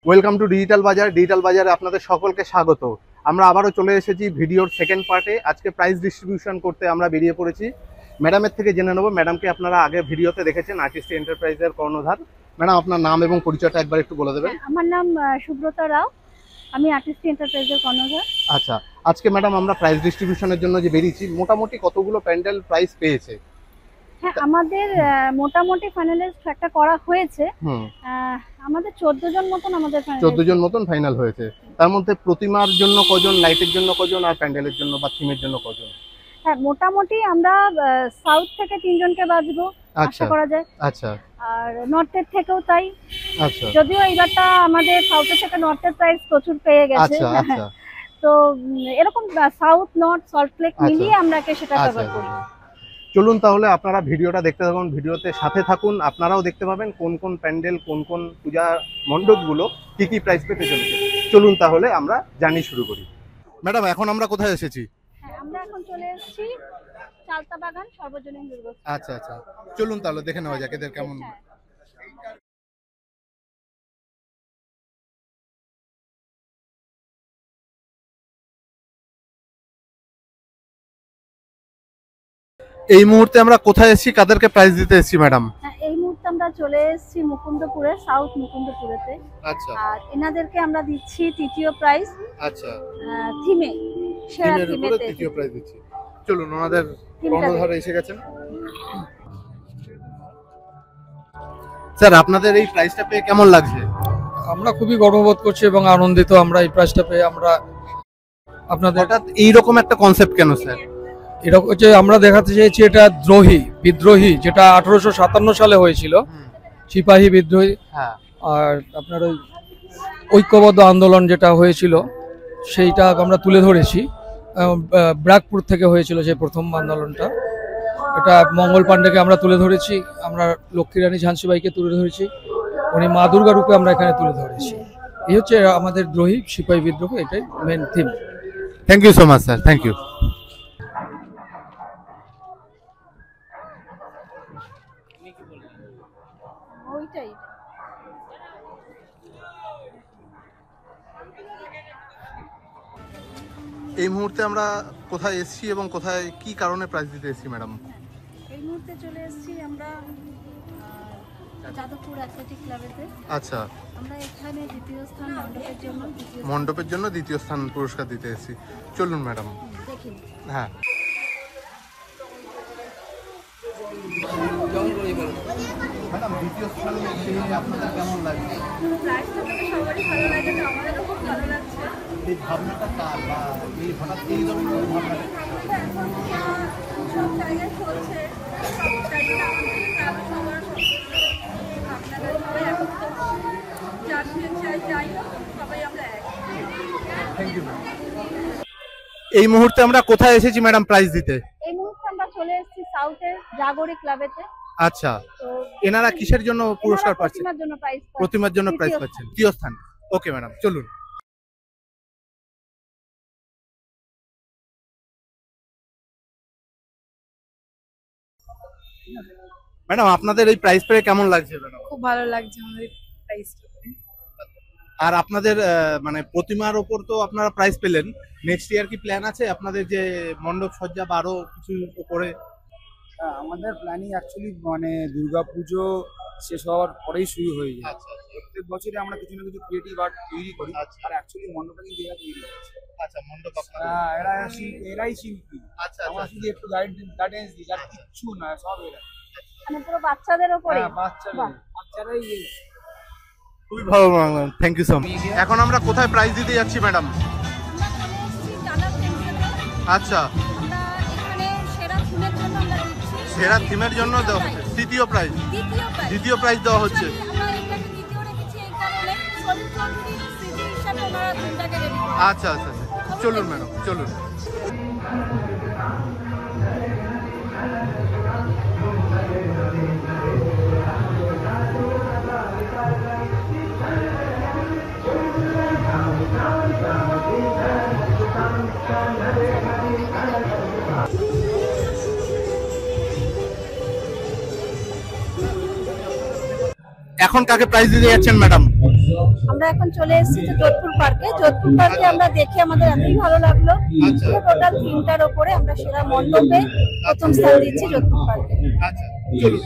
Welcome to digital বাজার। Digital বাজারে আপনাদের সকলকে স্বাগত। আমরা আবারও চলে এসেছি ভিডিওর সেকেন্ড পার্টে। আজকে প্রাইস ডিস্ট্রিবিউশন করতে আমরা বেরিয়ে পড়েছি। ম্যাডামের থেকে জেনে নেব, ম্যাডামকে আপনারা আগে ভিডিওতে দেখেছেন, আর্টিস্ট এন্টারপ্রাইজের কর্ণধার। ম্যাডাম, আপনার নাম এবং পরিচয়টা একবার একটু বলে দেবেন। আমার নাম সুব্রতা রাও, আমি আর্টিস্ট এন্টারপ্রাইজের কর্ণধার। আচ্ছা, আজকে ম্যাডাম আমরা প্রাইস ডিস্ট্রিবিউশনের জন্য যে বেরিয়েছি, মোটামুটি কতগুলো প্যান্ডেল প্রাইস পেয়েছে? হ্যাঁ, আমাদের মোটামুটি ফাইনালিস্ট একটা করা হয়েছে। আমাদের 14 জন মতন 14 জন মতন ফাইনাল হয়েছে। তার মধ্যে প্রতিমার জন্য কজন, লাইটের জন্য কজন, আর প্যান্ডেলের জন্য বা থিমের জন্য কজন? হ্যাঁ, মোটামুটি আমরা সাউথ থেকে 3 জনকে বাজবো আশা করা যায়। আচ্ছা, আর নর্থের থেকেও তাই। আচ্ছা, যদিও এইবারটা আমাদের সাউথের থেকে নর্থের প্রাইস প্রচুর পেয়ে গেছে। আচ্ছা, আচ্ছা। তো এরকম সাউথ নর্থ সল্ট লেক মিলিয়ে আমরা সেটা কভার করি। চলুন তাহলে আপনারা ভিডিওটা দেখতে থাকুন, ভিডিওতে সাথে থাকুন। আপনারাও দেখতে পাবেন কোন কোন প্যান্ডেল, কোন কোন পূজা মণ্ডপগুলো কি কি প্রাইস পেতে চলেছে। চলুন তাহলে আমরা জার্নি শুরু করি। ম্যাডাম, এখন আমরা কোথায় এসেছি? হ্যাঁ, আমরা এখন চলে এসেছি চালতা বাগান সর্বজনীন দুর্গোৎসব। আচ্ছা, আচ্ছা, চলুন তাহলে দেখে নেওয়া যাক এদের কেমন। এই মুহূর্তে আমরা কোথায় এসেছি, কাদেরকে প্রাইজ দিতে এসেছি ম্যাডাম? এই মুহূর্তে আমরা চলে এসেছি মুকুন্দপুরে, সাউথ মুকুন্দপুরেতে। আচ্ছা, আর এনাদেরকে আমরা দিচ্ছি তৃতীয় প্রাইজ। আচ্ছা, থিমে সেরা থিমেতে তৃতীয় প্রাইজ দিচ্ছি। চলুন, ওনাদের কর্ণধার এসে গেছেন। স্যার, আপনাদের এই প্রাইজটা পেয়ে কেমন লাগছে? আমরা খুবই গর্ববোধ করছি এবং আনন্দিত আমরা এই প্রাইজটা পেয়ে। আমরা আপনাদের হঠাৎ এইরকম একটা কনসেপ্ট কেন স্যার? এরকম হচ্ছে, আমরা দেখাতে চেয়েছি এটা বিদ্রোহী যেটা 1857 সালে হয়েছিল, সিপাহী বিদ্রোহী। হ্যাঁ। আর আপনার ওই ঐক্যবদ্ধ আন্দোলন যেটা হয়েছিল সেইটা আমরা তুলে ধরেছি। ব্রাকপুর থেকে হয়েছিল সেই প্রথম আন্দোলনটা। এটা মঙ্গল পাণ্ডেকে আমরা তুলে ধরেছি, আমরা লক্ষ্মী রানী ঝান্সিবাইকে তুলে ধরেছি, উনি মা দুর্গা রূপে আমরা এখানে তুলে ধরেছি। এই হচ্ছে আমাদের দ্রোহী সিপাহী বিদ্রোহ, এটাই main theme. Thank you so much sir, thank you. ওইটাই। এই মুহূর্তে আমরা কোথায় এসেছি এবং কোথায় কি কারণে প্রাইজ দিতে এসেছি ম্যাডাম? এই মুহূর্তে চলে এসেছি আমরা যাদবপুর অ্যাথলেটিক ক্লাবেতে। আচ্ছা, আমরা এখানে দ্বিতীয় স্থান মণ্ডপের জন্য দ্বিতীয় স্থান পুরস্কার দিতে এসেছি। চলুন ম্যাডাম দেখি। হ্যাঁ। ম্যাডাম, দ্বিতীয় স্থান পেয়ে আপনাদের কেমন লাগছে? প্রাইজটা পেতে সবারই ভালো লাগে, তো আমাদেরও খুব ভালো লাগছে। এই ভাবনাটা কার, বা এই হঠাৎ এই ধরনের ভাবনা? সব জায়গায় চলছে, তাই জন্য আমাদের ক্লাবে সবার ভাবনাটা সবাই এখন যাই সবাই আমরা এক। Thank you. এই মুহূর্তে আমরা কোথায় এসেছি ম্যাডাম প্রাইজ দিতে? এই মুহূর্তে আমরা চলে এসেছি সাউথের জাগরি ক্লাবেতে। আচ্ছা, এনারা কিসের জন্য পুরস্কার পাচ্ছেন? প্রতিমার জন্য প্রাইজ পাচ্ছেন, তৃতীয় স্থান। ওকে ম্যাডাম, চলুন। ম্যাডাম, আপনাদের এই প্রাইজ পেয়ে কেমন লাগছে ম্যাডাম? খুব ভালো লাগছে আমাদের প্রাইজটা। আর আপনাদের মানে প্রতিমার ওপর তো আপনারা প্রাইজ পেলেন, নেক্সট ইয়ার কি প্ল্যান আছে আপনাদের যে মণ্ডপ সজ্জা বা আরো কিছু উপরে? আমাদের প্ল্যানিং অ্যাকচুয়ালি মানে দুর্গাপুজো শেষ হওয়ার পরেই শুরু হয়ে যায়। আচ্ছা, প্রত্যেক বছরই আমরা কিছু না কিছু ক্রিয়েটিভ আর্ট তৈরি করি। আর অ্যাকচুয়ালি মণ্ডপটা কিন্তু এরা তৈরি করেছে। আচ্ছা, মণ্ডপ আপনারা? হ্যাঁ, এরাই শিল্পী। আচ্ছা, আমরা শুধু একটু গাইডেন্স দিই, আর কিচ্ছু না, সব এরা। মানে পুরো বাচ্চাদের উপরে। হ্যাঁ, বাচ্চারাই খুবই ভালো, থ্যাংক ইউ সো মাচ। এখন আমরা কোথায় প্রাইজ দিতে যাচ্ছি ম্যাডাম? আচ্ছা, সেরা থিমের জন্য দেওয়া হচ্ছে তৃতীয় প্রাইজ, দ্বিতীয় প্রাইজ দেওয়া হচ্ছে। আচ্ছা, আচ্ছা, চলুন ম্যাডাম, চলুন। এখন কাকে প্রাইজ দিতে যাচ্ছেন ম্যাডাম? আমরা এখন চলে এসেছি যে যোধপুর পার্কে আমরা দেখে আমাদের এতই ভালো লাগলো। টোটাল থিমটার ওপরে আমরা সেরা মণ্ডপে প্রথম স্থান দিচ্ছি যোধপুর পার্কে। আচ্ছা চলুন।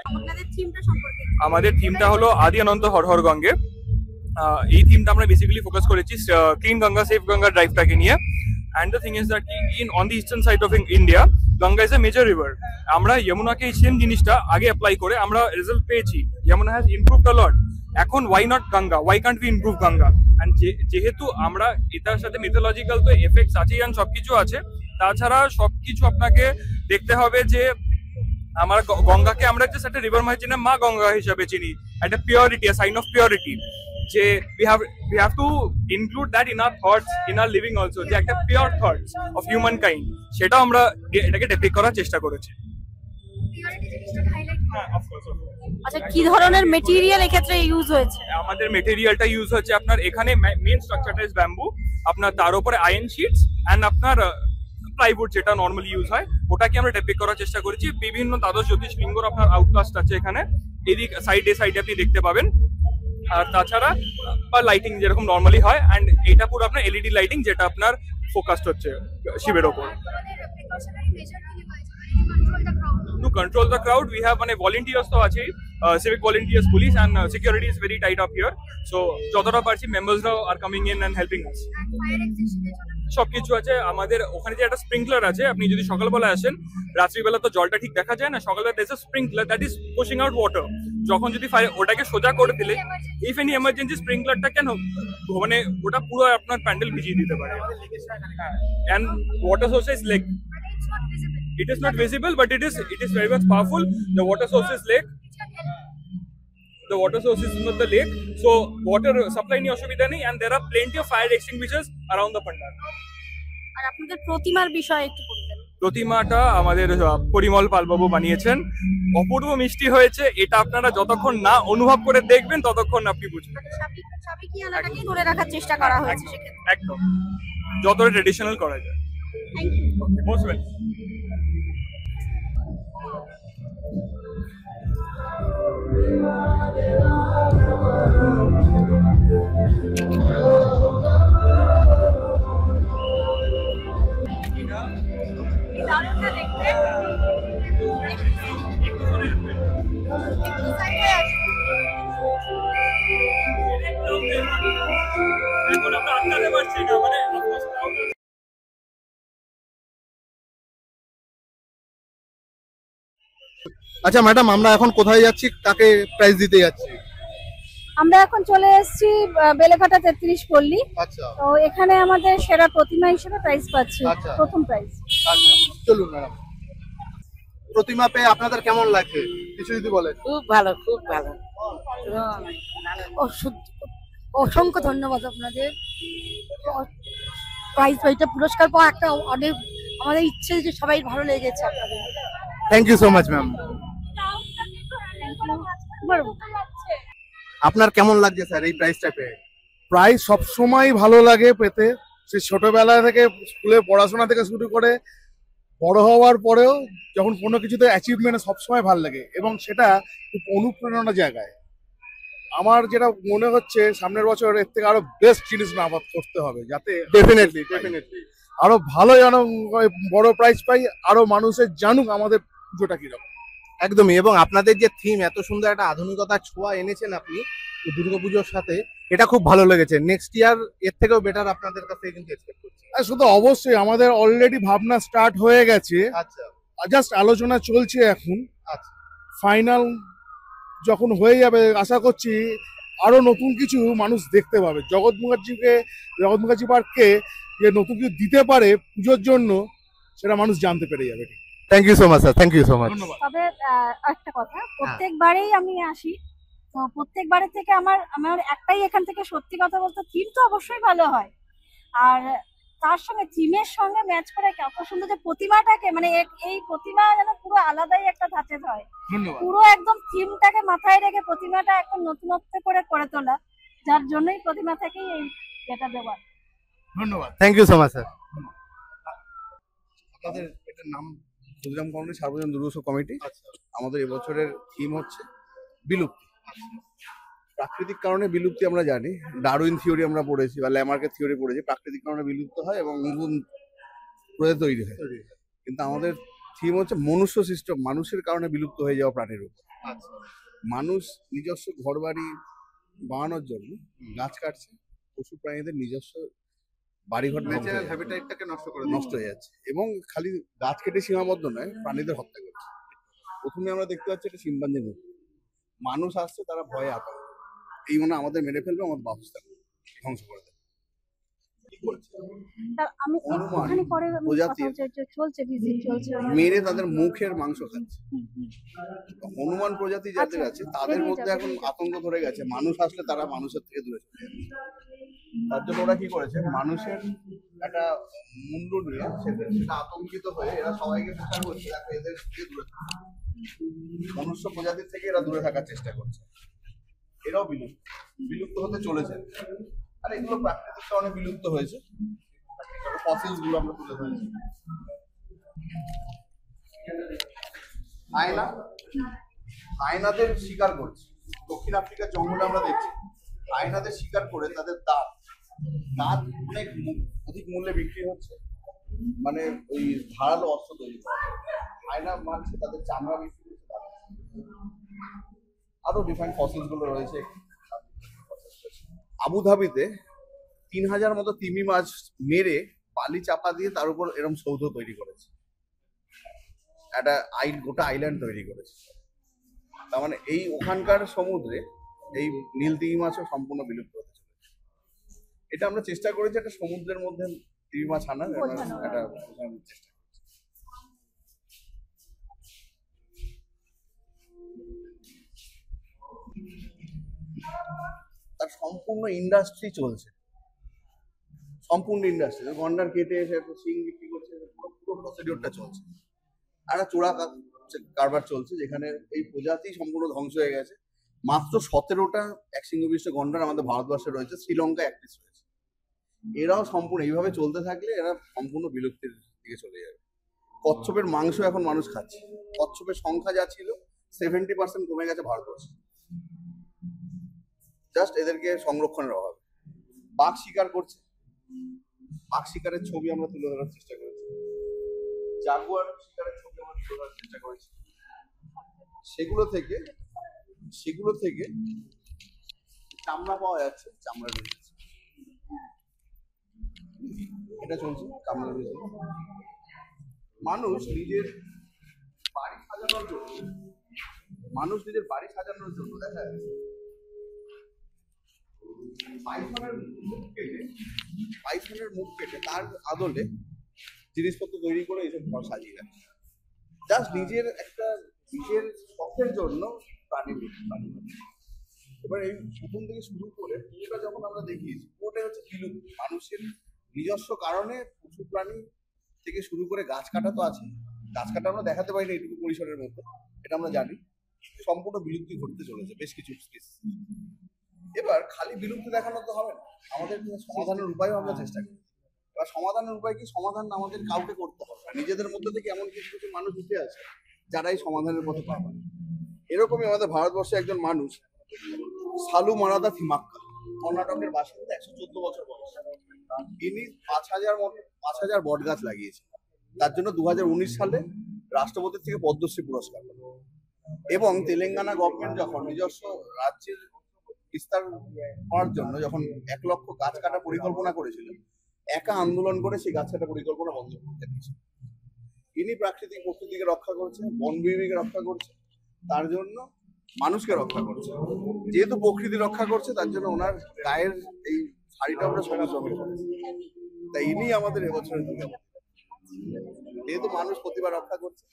আপনাদের থিমটা সম্পর্কে আমাদের থিমটা হলো আদি অনন্ত হর হর গঙ্গে। এই থিমটা আমরা বেসিক্যালি ফোকাস করেছি ক্লিন গঙ্গা সেফ গঙ্গা ড্রাইভটাকে নিয়ে। And the thing is that on the eastern side of India Ganga is a major river. আমরা যমুনাকে এই সেম জিনিসটা আগে অ্যাপ্লাই করে আমরা রেজাল্ট পেয়েছি। Yamuna has improved a lot. এখন why not Ganga, why can't we improve Ganga? And যেহেতু আমরা এটার সাথে মিথোলজিক্যাল তো এফেক্টস আছে, আর সবকিছু আছে, তাছাড়া সবকিছু আপনাকে দেখতে হবে যে আমার গঙ্গাকে আমরা জাস্ট একটা রিভার মানে চিনি, মা গঙ্গা হিসাবে চিনি, একটা পিওরিটি, সাইন অফ পিওরিটি, যে we have to include that in our thoughts, in our living also, যে একটা pure thoughts of human kind, সেটা আমরা এটাকে ডেপিক্ট করার চেষ্টা করেছি। হ্যাঁ, of course. আচ্ছা, কি ধরনের মেটেরিয়াল এক্ষেত্রে ইউজ হয়েছে? আমাদের মেটেরিয়ালটা ইউজ হচ্ছে আপনার এখানে মেইন স্ট্রাকচারটা ইজ ব্যাম্বু, আপনার তার উপরে আয়রন শিটস এন্ড আপনার প্লাইউড যেটা নর্মালি ইউজ হয়, ওটাকে আমরা ডেপিক্ট করার চেষ্টা করেছি। বিভিন্ন দ্বাদশ জ্যোতির্লিঙ্গর আপনার আউটকাস্ট আছে এখানে, এদিক সাইডে আপনি দেখতে পাবেন। আর তাছাড়া বা লাইটিং যেরকম নর্মালি হয়, এন্ড এটা পুরো আপনার এলইডি লাইটিং যেটা আপনার ফোকাসড হচ্ছে শিবের ওপর। To control the crowd, we have volunteers to ache, civic volunteers, police, and security is very tight up here. So যতটা পারছি members are coming in and helping us. সবকিছু আছে আমাদের ওখানে, যে একটা স্প্রিংকলার আছে, আপনি যদি সকালবেলা আসেন, রাত্রিবেলা তো জলটা ঠিক দেখা যায় না, সকালবেলা there's a sprinkler that is pushing out water. যখন যদি ওটাকে সোজা করে দিলে, if any emergency স্প্রিংকলারটা কেন মানে ওটা পুরো আপনার প্যান্ডেল ভিজিয়ে দিতে পারে। And water source is lake. It is not visible, but it is very much powerful. The water source is lake. The water source is not the lake, so water supply ni অসুবিধা নেই, and there are plenty of fire extinguishers around the pandal. আর আপনাদের প্রতিমার বিষয়ে একটু বলবেন। প্রতিমাটা আমাদের পরিমল পালবাবু বানিয়েছেন, অপূর্ব মিষ্টি হয়েছে। এটা আপনারা যতক্ষণ না অনুভব করে দেখবেন ততক্ষণ আপনি বুঝবেন। সাবেকিয়ানাটাকে ধরে রাখার চেষ্টা করা হয়েছে সেক্ষেত্রে। একদম যতটা ট্রেডিশনাল করা যায়। Thank you. Most welcome. এখন আমরা আটকাতে পারছি না, আচ্ছা ম্যাডাম, আমরা এখন কোথায় যাচ্ছি, কাকে প্রাইজ দিতে যাচ্ছি? আমরা এখন চলে এসেছি বেলেঘাটা 33 পল্লী। আচ্ছা তো এখানে আমাদের সেরা প্রতিমা হিসেবে প্রাইজ পাচ্ছি, আচ্ছা। প্রথম প্রাইজ। আচ্ছা চলুন ম্যাডাম। প্রতিমা পেয়ে আপনাদের কেমন লাগছে কিছু যদি বলেন? খুব ভালো, খুব ভালো। অসংখ্য ধন্যবাদ আপনাদের। প্রাইজ পাইটা পুরস্কার পাওয়া একটা অনেক আমাদের ইচ্ছে, যে সবাই ভালো লেগেছে আপনাদের। Thank you so much ma'am. আপনার কেমন লাগছে স্যার এই প্রাইজটা পেয়ে? প্রাইজ সবসময় ভালো লাগে পেতে। সে ছোটবেলা থেকে স্কুলে পড়াশোনা থেকে শুরু করে বড় হওয়ার পরেও যখন কোনো কিছুতে অ্যাচিভমেন্ট সবসময় ভালো লাগে, এবং সেটা খুব অনুপ্রেরণা জায়গায়। আমার যেটা মনে হচ্ছে সামনের বছর এর থেকে আরো বেস্ট জিনিস আবাদ করতে হবে, যাতে ডেফিনেটলি আরো ভালো যেন বড় প্রাইজ পাই, আরো মানুষের জানুক আমাদের পুজোটা কিরকম। একদমই। এবং আপনাদের যে থিম, এত সুন্দর একটা আধুনিকতার ছোঁয়া এনেছেন আপনি দুর্গাপুজোর সাথে, এটা খুব ভালো লেগেছে। নেক্সট ইয়ার এর থেকেও বেটার আপনাদের কাছে কিন্তু এক্সপেক্ট করছি। শুধু অবশ্যই আমাদের অলরেডি ভাবনা স্টার্ট হয়ে গেছে, আচ্ছা জাস্ট আলোচনা চলছে এখন। আচ্ছা ফাইনাল যখন হয়ে যাবে আশা করছি আরো নতুন কিছু মানুষ দেখতে পাবে। জগৎ মুখার্জি পার্ককে যে নতুন কিছু দিতে পারে পুজোর জন্য, সেটা মানুষ জানতে পেরে যাবে। Thank you so much sir, thank you so much. তবে একটা কথা, প্রত্যেকবারেই আমি আসি, তো প্রত্যেকবারের থেকে আমার একটাই এখান থেকে সত্যি কথা বলতে, থিম তো অবশ্যই ভালো হয়, আর তার সঙ্গে থিমের সঙ্গে ম্যাচ করে কত সুন্দর যে প্রতিমাটাকে, মানে এই প্রতিমা যেন পুরো আলাদাই একটা ধাঁচে হয়। পুরো একদম থিমটাকে মাথায় রেখে প্রতিমাটা একদম নতুনত্ব করে তোলা, যার জন্যই প্রতিমা থেকেই এই এটা দেওয়া। ধন্যবাদ। Thank you so much sir. আপনাদের এটার নাম ক্ষুদিরাম কলোনি সার্বজনীন দুর্গোৎসব কমিটি। আমাদের এবছরের থিম হচ্ছে বিলুপ্তি। প্রাকৃতিক কারণে বিলুপ্তি আমরা জানি, ডারউইন থিওরি আমরা পড়েছি বা ল্যামার্কের থিওরি পড়েছি, প্রাকৃতিক কারণে বিলুপ্ত হয় এবং নতুন প্রজাতি তৈরি হয়। কিন্তু আমাদের থিম হচ্ছে মনুষ্য সৃষ্ট, মানুষের কারণে বিলুপ্ত হয়ে যাওয়া প্রাণীর উপর। মানুষ নিজস্ব ঘরবাড়ি বানানোর জন্য গাছ কাটছে, পশু প্রাণীদের নিজস্ব বাড়িঘর ন্যাচারাল হ্যাবিটেটটাকে নষ্ট হয়ে যাচ্ছে এবং খালি গাছ কেটে সীমাবদ্ধ নয়, প্রাণীদের হত্যা করছে। প্রথমে আমরা দেখতে পাচ্ছি একটা শিম্পাঞ্জির মুখ, মানুষ আসছে, তারা ভয়ে আতঙ্ক, এই মনে আমাদের মেরে ফেলবে, আমাদের বাসস্থান ধ্বংস করে দেবে। কি করছে? তা আমি হনুমান ওখানে পরে আমি প্রজাতি কথা চলছে ভিজিট চলছে। মেরে তাদের মুখের মাংস খাচ্ছে। হুম, হুম। হনুমান প্রজাতি যাদের আচ্ছা, আছে তাদের বেরিয়ে মধ্যে যাবে, এখন বেরিয়ে যাবে। আতঙ্ক ধরে গেছে, মানুষ আসলে তারা মানুষের থেকে দূরে চলে যাচ্ছে। তার জন্য ওরা কি করেছে, মানুষের একটা মুন্ডু নিয়ে সেটা আতঙ্কিত হয়ে এরা সবাইকে চেষ্টা করছে যাতে এদের থেকে দূরে থাকে। মনুষ্য প্রজাতির থেকে এরা দূরে থাকার চেষ্টা করছে। এরাও বিলুপ্ত হতে চলেছে। আর এগুলো প্রাকৃতিক কারণে বিলুপ্ত হয়েছে। ফসিলস গুলো আমরা তুলে ধরেছি। হায়না, হায়নাদের শিকার করছে। দক্ষিণ আফ্রিকার জঙ্গলে আমরা দেখছি হায়নাদের শিকার করে তাদের দাঁত অনেক অধিক মূল্যে বিক্রি হচ্ছে, মানে ওই ধারালো অস্ত্র তৈরি করা। হায়না মারছে, তাদের চামড়া বিক্রি হচ্ছে। আরো ডিফারেন্ট ফসিলস গুলো রয়েছে। আবুধাবিতে 3000 মতো তিমি মাছ মেরে বালি চাপা দিয়ে তার উপর এরকম সৌধ তৈরি করেছে, একটা গোটা আইল্যান্ড তৈরি করেছে। তার মানে এই ওখানকার সমুদ্রে এই নীল তিমি মাছও সম্পূর্ণ বিলুপ্ত হতে চলেছে। এটা আমরা চেষ্টা করেছি একটা সমুদ্রের মধ্যে তিমি মাছ আনার একটা চেষ্টা। তার সম্পূর্ণ ইন্ডাস্ট্রি চলছে, সম্পূর্ণ ইন্ডাস্ট্রি। গন্ডার কেটে এসে সিং বিক্রি করছে, পুরো প্রসিডিওরটা চলছে। একটা চোরা কারবার চলছে যেখানে এই প্রজাতি সম্পূর্ণ ধ্বংস হয়ে গেছে। মাত্র 17টা এক সিংহবিষ্ট গন্ডার আমাদের ভারতবর্ষে রয়েছে, শ্রীলঙ্কা 1 পিস রয়েছে। এরাও সম্পূর্ণ এইভাবে চলতে থাকলে এরা সম্পূর্ণ বিলুপ্তির দিকে চলে যাবে। কচ্ছপের মাংস এখন মানুষ খাচ্ছে। কচ্ছপের সংখ্যা যা ছিল 70% কমে গেছে ভারতবর্ষে, জাস্ট এদেরকে সংরক্ষণের অভাবে। বাঘ শিকার করছে, বাঘ শিকারের ছবি আমরা তুলে ধরার চেষ্টা করেছি। জাগুয়ার শিকারের ছবি আমরা তুলে ধরার চেষ্টা করেছি। সেগুলো থেকে চামড়া পাওয়া যাচ্ছে, চামড়া রয়েছে, এটা চলছে চামড়া রয়েছে। মানুষ নিজের বাড়ি সাজানোর জন্য দেখা যাচ্ছে পাইথনের মুখ কেটে তার আদলে জিনিসপত্র তৈরি করে এইসব ঘর সাজিয়ে রাখে, জাস্ট নিজের শখের জন্য প্রাণী। এবার এই প্রথম থেকে শুরু করে পুরোটা যখন আমরা দেখিয়েছি, পুরোটাই হচ্ছে বিলুপ্তি। মানুষের নিজস্ব কারণে পশু প্রাণী থেকে শুরু করে গাছ কাটা তো আছে, গাছ কাটা আমরা দেখাতে পারি না এইটুকু পরিসরের মধ্যে, এটা আমরা জানি। সম্পূর্ণ বিলুপ্তি ঘটতে চলেছে বেশ কিছু স্পেস। এবার খালি বিলুপ্তি দেখানো তো হবে না, আমাদের সমাধানের উপায়ও আমরা চেষ্টা করি। এবার সমাধানের উপায় কি? সমাধান আমাদের কাউকে করতে হবে না, নিজেদের মধ্যে থেকে এমন কিছু কিছু মানুষ উঠে আছে যারা এই সমাধানের পথে পাবে। এরকমই আমাদের ভারতবর্ষে একজন মানুষ, সালু মারাদা থিমাক্কা, কর্ণাটকের বাসিন্দা, 114 বছর বয়স। ইনি 5000 বট গাছ লাগিয়েছেন। তার জন্য 2019 সালে রাষ্ট্রপতির থেকে পদ্মশ্রী পুরস্কার পেল। এবং তেলেঙ্গানা গভর্নমেন্ট যখন নিজস্ব রাজ্যের বিস্তার করার জন্য যখন 1 লক্ষ গাছ কাটা পরিকল্পনা করেছিল, একা আন্দোলন করে সেই গাছ কাটা পরিকল্পনা বন্ধ করতে দিয়েছিল। ইনি প্রকৃতিকে রক্ষা করছে, বন বিভাগকে রক্ষা করছে, তার জন্য মানুষকে রক্ষা করছে। যেহেতু প্রকৃতি রক্ষা করছে তার জন্য ওনার গায়ের এই শাড়িটা আমরা সবুজ রঙের করেছি। তাই ইনি আমাদের এবছরের দুর্গাপতি। যেহেতু মানুষ প্রতিভা রক্ষা করছে,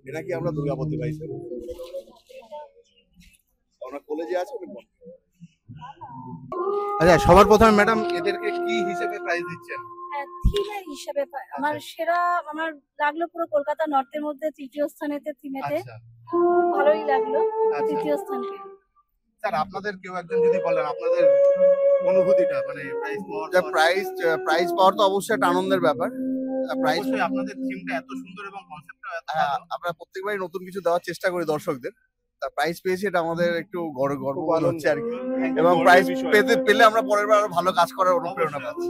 এনাকে আমরা দুর্গাপতি পাই। আমরা কলেজে আছি। আচ্ছা, সবার প্রথমে ম্যাডাম এদেরকে কি হিসেবে প্রাইজ দিচ্ছেন? থিমের হিসাবে আমার আমার লাগলো পুরো কলকাতা নর্থের মধ্যে 3য় স্থানেতে থিমেতে। আচ্ছা, ভালোই লাগলো আচ্ছা। 3য় স্থান পেয়ে। স্যার, আপনাদের কেউ একজন যদি বলেন আপনাদের অনুভূতিটা, মানে প্রাইজ পাওয়ার তো অবশ্যই একটা আনন্দের ব্যাপার। আপনাদের থিমটা এত সুন্দর এবং কনসেপ্টটা এত আমরা প্রত্যেকবারই নতুন কিছু দেওয়ার চেষ্টা করি দর্শকদের। তা প্রাইজ পেয়েছি, এটা আমাদের একটু গর্ব খুব বোধ আনন্দ। হচ্ছে আর কি। Thank you, এবং গর্বের প্রাইজ বিষয়। পেলে আমরা পরের বার আরো ভালো কাজ করার অনুপ্রেরণা পাচ্ছি।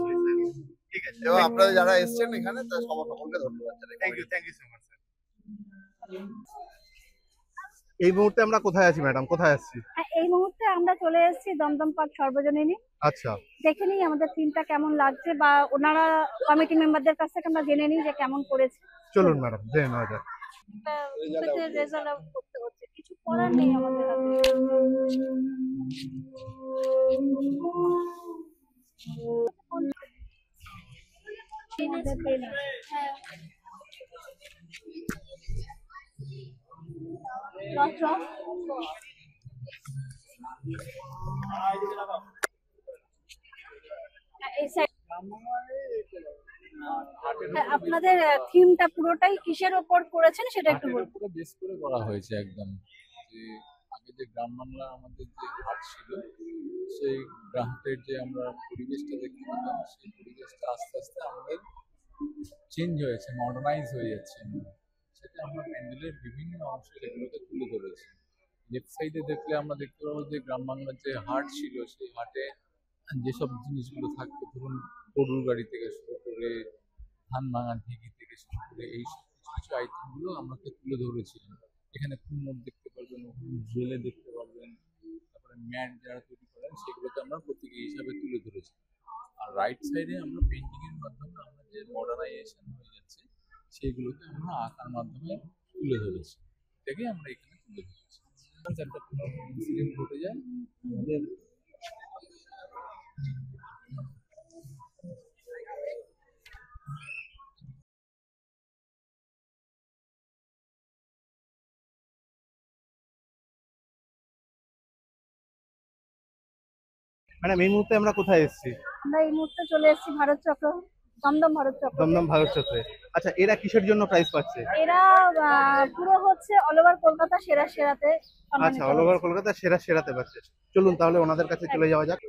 ঠিক আছে, এবং আপনারা যারা এসেছেন এখানে তার সকলকে ধন্যবাদ জানাই। Thank you so much sir. এই মুহূর্তে আমরা কোথায় আছি ম্যাডাম, কোথায় আসছি? হ্যাঁ, এই মুহূর্তে আমরা চলে এসেছি দমদম পার্ক সর্বজনীনে। আচ্ছা, দেখে নিই আমাদের থিমটা কেমন লাগছে, বা ওনারা কমিটি মেম্বারদের কাছ থেকে আমরা জেনে নিই যে কেমন করেছে। চলুন ম্যাডাম জেনে নেওয়া যাক। রেজাল্ট আউট করতে হচ্ছে, কিছু করার নেই আমাদের হাতে। এই side- আপনাদের থিমটা পুরোটাই কিসের ওপর করেছেন সেটা একটু বলুন। পুরো বেস করে করা হয়েছে একদম। যে আগে যে গ্রাম বাংলা আমাদের যে হাট ছিল, সেই গ্রাহকের যে আমরা পরিবেশটা দেখতে পেতাম, সেই পরিবেশটা আস্তে আস্তে আমাদের চেঞ্জ হয়েছে, মডার্নাইজ হয়ে যাচ্ছে। সেটা আমরা প্যান্ডেলের বিভিন্ন অংশ সেগুলোকে তুলে ধরেছি। লেফট সাইডে দেখলে আমরা দেখতে পাবো যে গ্রাম বাংলার যে হাট ছিল, সেই হাটে যেসব জিনিসগুলো থাকতো, ধরুন গরুর গাড়ি থেকে শুরু করে ধান ভাঙার ঢেঁকি থেকে শুরু করে এই সব কিছু কিছু আইটেমগুলো আমাকে তুলে ধরেছিলাম। এখানে কুমোর দেখতে পারবেন, জেলে দেখতে পারবেন, তারপরে ম্যাট যারা তৈরি করেন সেগুলোকে আমরা প্রতীকী হিসাবে তুলে ধরেছি। আর রাইট সাইডে আমরা পেন্টিং এর মাধ্যমে আমরা যে মডার্নাইজেশন হয়ে যাচ্ছে সেইগুলোকে আমরা আঁকার মাধ্যমে তুলে ধরেছি। এটাকে আমরা এখানে তুলে ধরেছি। একটা ইনসিডেন্ট ঘটে যায় আমাদের ম্যাডাম এই মুহূর্তে আমরা কোথায় এসেছি? আমরা এই মুহূর্তে চলে এসেছি ভারত চক্র, দমদম ভারত চক্র। দমদম ভারত চক্রে। আচ্ছা, এরা কিসের জন্য প্রাইজ পাচ্ছে? এরা পুরো হচ্ছে অল ওভার কলকাতা সেরাতে আচ্ছা, অল ওভার কলকাতা সেরাতে পাচ্ছে। চলুন তাহলে ওনাদের কাছে চলে যাওয়া যাক।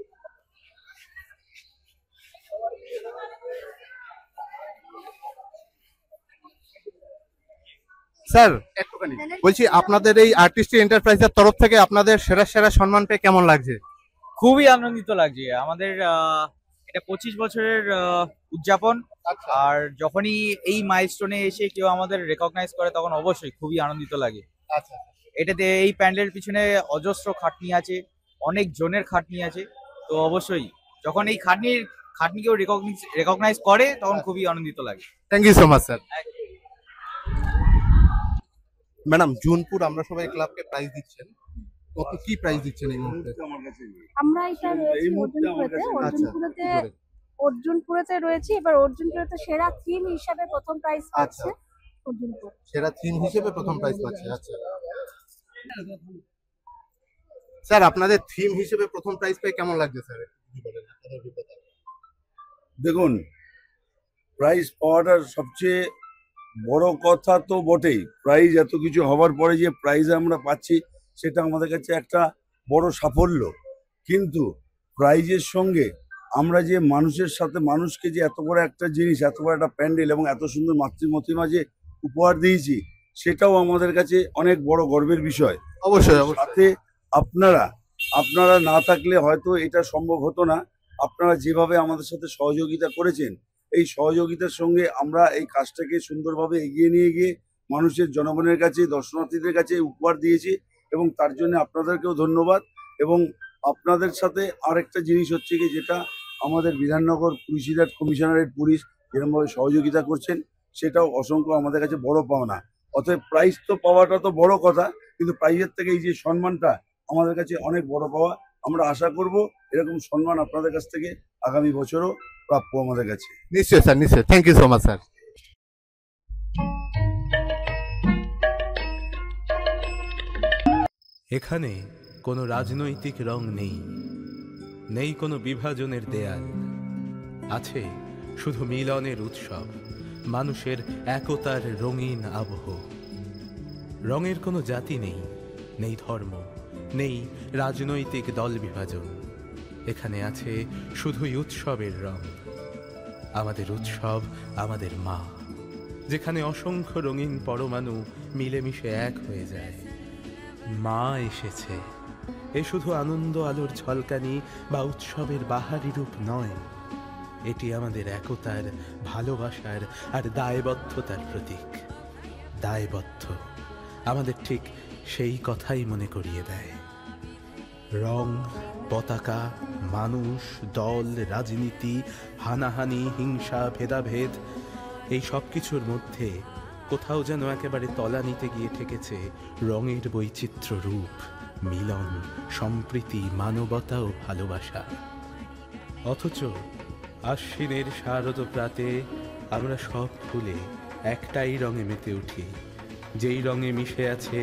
স্যার একটুখানি বলছি, আপনাদের এই আর্টিস্ট এন্টারপ্রাইজের তরফ থেকে আপনাদের সেরা সম্মান পেয়ে কেমন লাগছে? খুবই আনন্দিত লাগছে আমাদের। এটা 25 বছরের উদযাপন, আর যখনই এই মাইলস্টোনে এসে কেউ আমাদের রেকগনাইজ করে তখন অবশ্যই খুবই আনন্দিত লাগে। আচ্ছা, এটাতে এই প্যান্ডেলের পিছনে অজস্র খাটনি আছে, অনেক জনের খাটনি আছে। তো অবশ্যই যখন এই খাটনি কেউ রেকগনাইজ করে তখন খুবই আনন্দিত লাগে। Thank you so much sir. Madam, Junpur আমরা সবাই ক্লাবকে প্রাইজ দিচ্ছেন, কত কি প্রাইজ দিচ্ছেন এই মুহূর্তে? আমরা এটা রয়েছি অর্জুনপুরেতে রয়েছি। এবার অর্জুনপুরেতে সেরা থিম হিসাবে প্রথম প্রাইজ পাচ্ছে অর্জুনপুর। সেরা থিম হিসেবে প্রথম প্রাইজ পাচ্ছে। আচ্ছা স্যার, আপনাদের থিম হিসেবে প্রথম প্রাইজ পেয়ে কেমন লাগছে স্যার? দেখুন, প্রাইজ পাওয়াটা সবচেয়ে বড় কথা তো বটেই। প্রাইজ এত কিছু হওয়ার পরে যে প্রাইজ আমরা পাচ্ছি সেটা আমাদের কাছে একটা বড় সাফল্য। কিন্তু প্রাইজের সঙ্গে আমরা যে মানুষের সাথে মানুষকে যে এত বড় একটা জিনিস, এত বড় একটা প্যান্ডেল এবং এত সুন্দর মাতৃমতিমা যে উপহার দিয়েছি, সেটাও আমাদের কাছে অনেক বড় গর্বের বিষয়। অবশ্যই। সাথে আপনারা না থাকলে হয়তো এটা সম্ভব হতো না। আপনারা যেভাবে আমাদের সাথে সহযোগিতা করেছেন, এই সহযোগিতার সঙ্গে আমরা এই কাজটাকে সুন্দরভাবে এগিয়ে নিয়ে গিয়ে মানুষের জনগণের কাছে, দর্শনার্থীদের কাছে উপহার দিয়েছি, এবং তার জন্য আপনাদেরকেও ধন্যবাদ। এবং আপনাদের সাথে আরেকটা জিনিস হচ্ছে কি, যেটা আমাদের বিধাননগর পুলিশ কমিশনারেট পুলিশ যেরকমভাবে সহযোগিতা করছেন, সেটাও অসংখ্য আমাদের কাছে বড় পাওনা। অতএব প্রাইজ তো পাওয়াটা তো বড় কথা, কিন্তু প্রাইজের থেকে এই যে সম্মানটা আমাদের কাছে অনেক বড় পাওয়া। আমরা আশা করব এরকম সম্মান আপনাদের কাছ থেকে আগামী বছরও প্রাপ্য আমাদের কাছে। নিশ্চয়ই স্যার, নিশ্চয়ই। Thank you so much sir. এখানে কোনো রাজনৈতিক রং নেই, নেই কোনো বিভাজনের দেয়াল, আছে শুধু মিলনের উৎসব, মানুষের একতার রঙিন আবহ। রঙের কোনো জাতি নেই, নেই ধর্ম, নেই রাজনৈতিক দল বিভাজন। এখানে আছে শুধুই উৎসবের রং। আমাদের উৎসব আমাদের মা, যেখানে অসংখ্য রঙিন পরমাণু মিলেমিশে এক হয়ে যায়। মা এসেছে। এ শুধু আনন্দ আলোর ঝলকানি বা উৎসবের বাহারি রূপ নয়, এটি আমাদের একতার, ভালোবাসার আর দায়বদ্ধতার প্রতীক। দায়বদ্ধ আমাদের ঠিক সেই কথাই মনে করিয়ে দেয়। রং, পতাকা, মানুষ, দল, রাজনীতি, হানাহানি, হিংসা, ভেদাভেদ, এই সব কিছুর মধ্যে কোথাও যেন একেবারে তলানিতে গিয়ে ঠেকেছে রঙের বৈচিত্র্য রূপ, মিলন, সম্প্রীতি, মানবতা ও ভালোবাসা। অথচ আশ্বিনের শারদ প্রাতে আমরা সব ভুলে একটাই রঙে মেতে উঠি, যেই রঙে মিশে আছে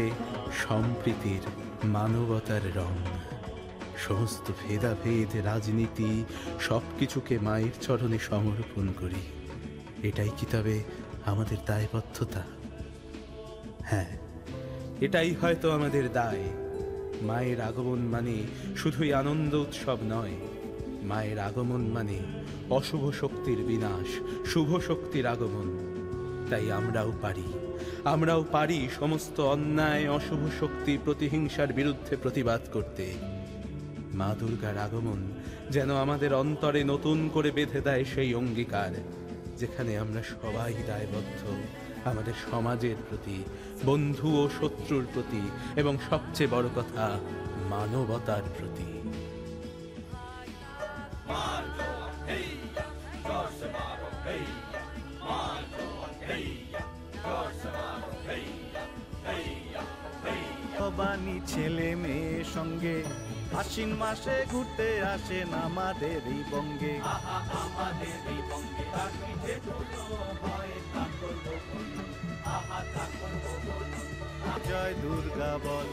সম্প্রীতির, মানবতার রং। সমস্ত ভেদাভেদ, রাজনীতি, সব কিছুকে মায়ের চরণে সমর্পণ করি। এটাই কি তবে আমাদের দায়বদ্ধতা? হ্যাঁ, এটাই হয়তো আমাদের দায়। মায়ের আগমন মানে শুধুই আনন্দ উৎসব নয়, মায়ের আগমন মানে অশুভ শক্তির বিনাশ, শুভ শক্তির আগমন। তাই আমরাও পারি সমস্ত অন্যায়, অশুভ শক্তি, প্রতিহিংসার বিরুদ্ধে প্রতিবাদ করতে। মা দুর্গার আগমন যেন আমাদের অন্তরে নতুন করে বেঁধে দেয় সেই অঙ্গীকার, যেখানে আমরা সবাই দায়বদ্ধ আমাদের সমাজের প্রতি, বন্ধু ও শত্রুর প্রতি, এবং সবচেয়ে বড় কথা মানবতার প্রতি। ভবানী ছেলে মেয়ে সঙ্গে আশ্বিন মাসে ঘুরতে আসেন আমাদের এই বঙ্গে। জয় দুর্গা বল,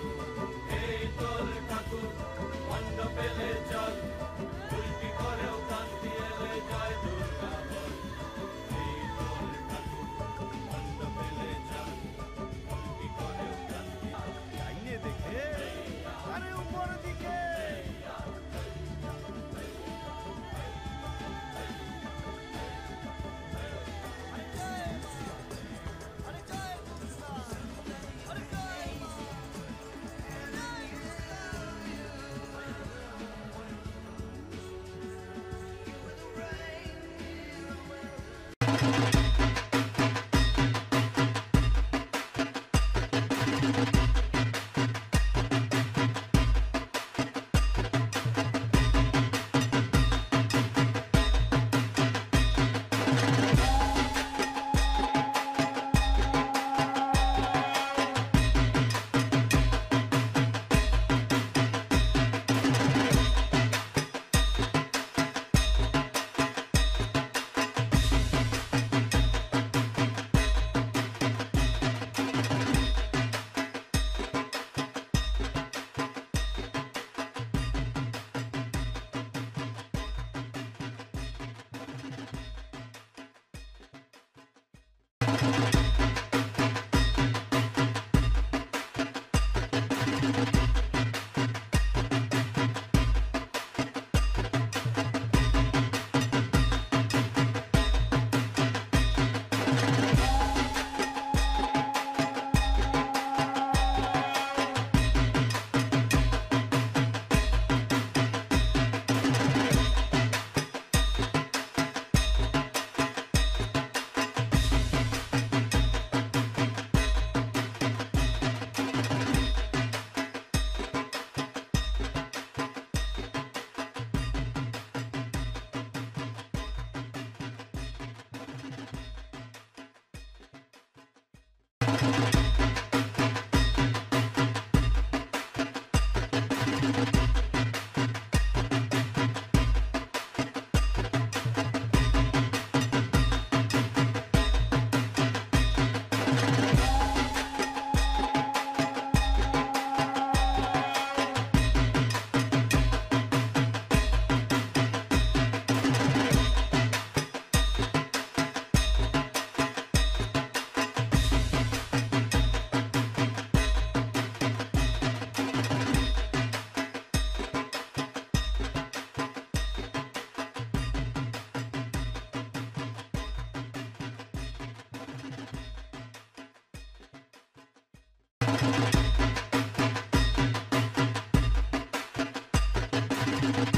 you